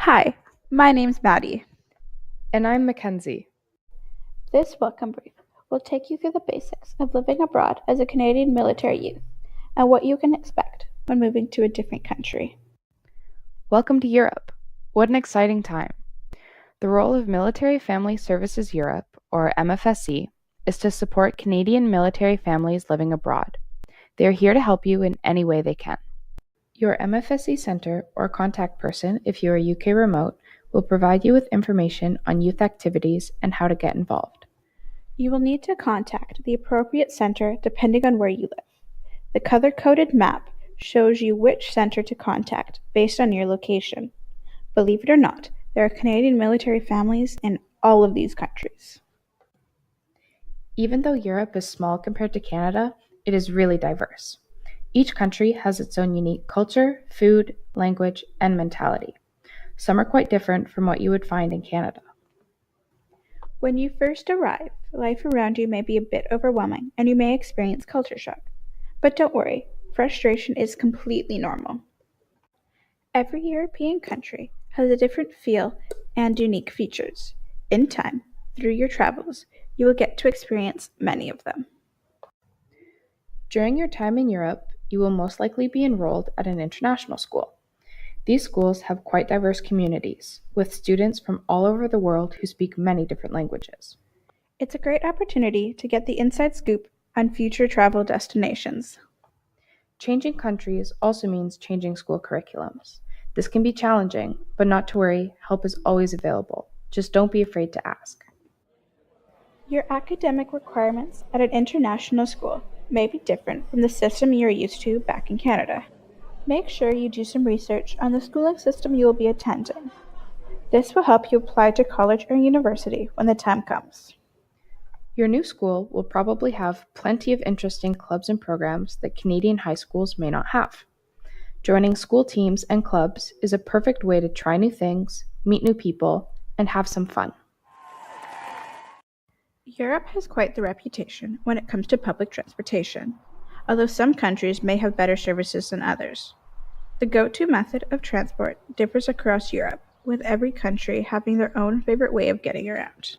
Hi, my name's Maddie. And I'm Mackenzie. This welcome brief will take you through the basics of living abroad as a Canadian military youth and what you can expect when moving to a different country. Welcome to Europe. What an exciting time. The role of Military Family Services Europe, or MFSC, is to support Canadian military families living abroad. They are here to help you in any way they can. Your MFSC center or contact person, if you are UK remote, will provide you with information on youth activities and how to get involved. You will need to contact the appropriate center depending on where you live. The color-coded map shows you which center to contact based on your location. Believe it or not, there are Canadian military families in all of these countries. Even though Europe is small compared to Canada, it is really diverse. Each country has its own unique culture, food, language, and mentality. Some are quite different from what you would find in Canada. When you first arrive, life around you may be a bit overwhelming and you may experience culture shock. But don't worry, frustration is completely normal. Every European country has a different feel and unique features. In time, through your travels, you will get to experience many of them. During your time in Europe, you will most likely be enrolled at an international school. These schools have quite diverse communities, with students from all over the world who speak many different languages. It's a great opportunity to get the inside scoop on future travel destinations. Changing countries also means changing school curriculums. This can be challenging, but not to worry, help is always available. Just don't be afraid to ask. Your academic requirements at an international school may be different from the system you're used to back in Canada. Make sure you do some research on the schooling system you will be attending. This will help you apply to college or university when the time comes. Your new school will probably have plenty of interesting clubs and programs that Canadian high schools may not have. Joining school teams and clubs is a perfect way to try new things, meet new people, and have some fun. Europe has quite the reputation when it comes to public transportation, although some countries may have better services than others. The go-to method of transport differs across Europe, with every country having their own favorite way of getting around.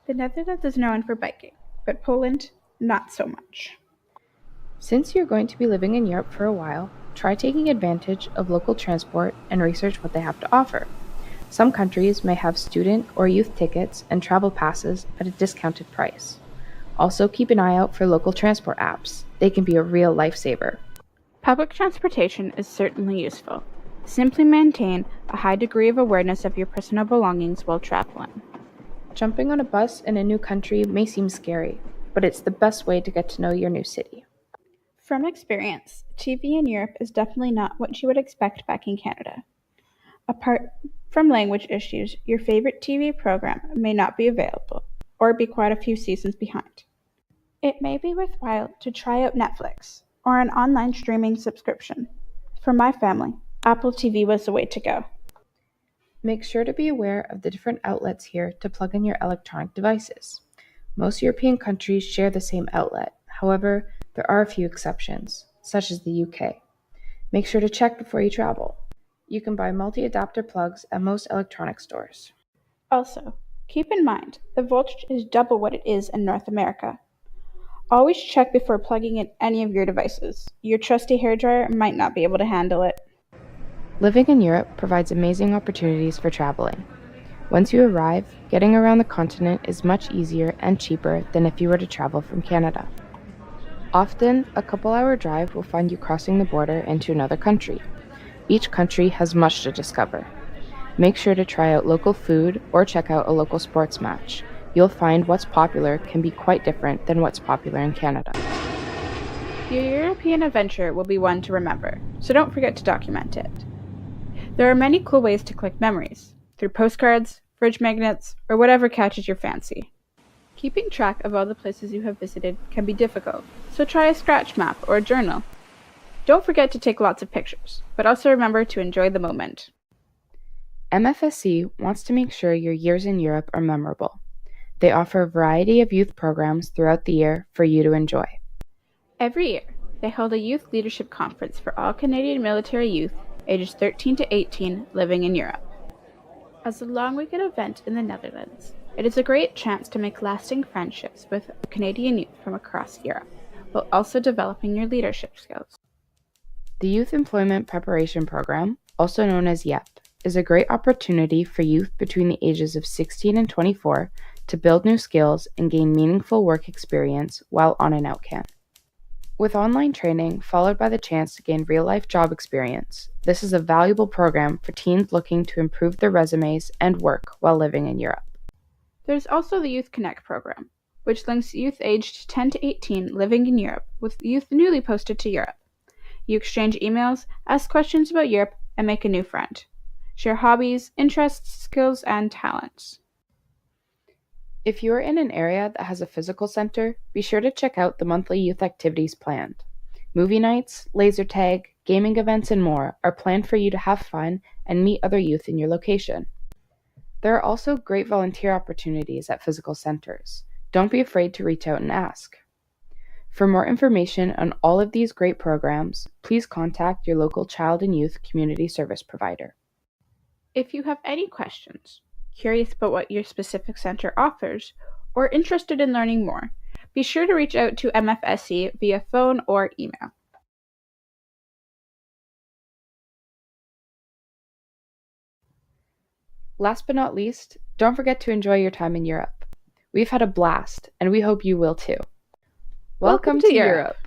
The Netherlands is known for biking, but Poland, not so much. Since you're going to be living in Europe for a while, try taking advantage of local transport and research what they have to offer. Some countries may have student or youth tickets and travel passes at a discounted price. Also, keep an eye out for local transport apps. They can be a real lifesaver. Public transportation is certainly useful. Simply maintain a high degree of awareness of your personal belongings while traveling. Jumping on a bus in a new country may seem scary, but it's the best way to get to know your new city. From experience, TV in Europe is definitely not what you would expect back in Canada. Apart from language issues, your favorite TV program may not be available or be quite a few seasons behind. It may be worthwhile to try out Netflix or an online streaming subscription. For my family, Apple TV was the way to go. Make sure to be aware of the different outlets here to plug in your electronic devices. Most European countries share the same outlet. However, there are a few exceptions, such as the UK. Make sure to check before you travel. You can buy multi-adapter plugs at most electronic stores. Also, keep in mind the voltage is double what it is in North America. Always check before plugging in any of your devices. Your trusty hairdryer might not be able to handle it. Living in Europe provides amazing opportunities for traveling. Once you arrive, getting around the continent is much easier and cheaper than if you were to travel from Canada. Often, a couple-hour drive will find you crossing the border into another country. Each country has much to discover. Make sure to try out local food or check out a local sports match. You'll find what's popular can be quite different than what's popular in Canada. Your European adventure will be one to remember, so don't forget to document it. There are many cool ways to collect memories, through postcards, fridge magnets, or whatever catches your fancy. Keeping track of all the places you have visited can be difficult, so try a scratch map or a journal. Don't forget to take lots of pictures, but also remember to enjoy the moment. MFSC wants to make sure your years in Europe are memorable. They offer a variety of youth programs throughout the year for you to enjoy. Every year, they hold a youth leadership conference for all Canadian military youth ages 13 to 18 living in Europe. As a long weekend event in the Netherlands, it is a great chance to make lasting friendships with Canadian youth from across Europe, while also developing your leadership skills. The Youth Employment Preparation Program, also known as YEP, is a great opportunity for youth between the ages of 16 and 24 to build new skills and gain meaningful work experience while on an out camp. With online training followed by the chance to gain real-life job experience, this is a valuable program for teens looking to improve their resumes and work while living in Europe. There's also the Youth Connect program, which links youth aged 10 to 18 living in Europe with youth newly posted to Europe. You exchange emails, ask questions about Europe, and make a new friend. Share hobbies, interests, skills, and talents. If you are in an area that has a physical center, be sure to check out the monthly youth activities planned. Movie nights, laser tag, gaming events, and more are planned for you to have fun and meet other youth in your location. There are also great volunteer opportunities at physical centers. Don't be afraid to reach out and ask. For more information on all of these great programs, please contact your local child and youth community service provider. If you have any questions, curious about what your specific center offers, or interested in learning more, be sure to reach out to MFSC via phone or email. Last but not least, don't forget to enjoy your time in Europe. We've had a blast, and we hope you will too. Welcome to Europe!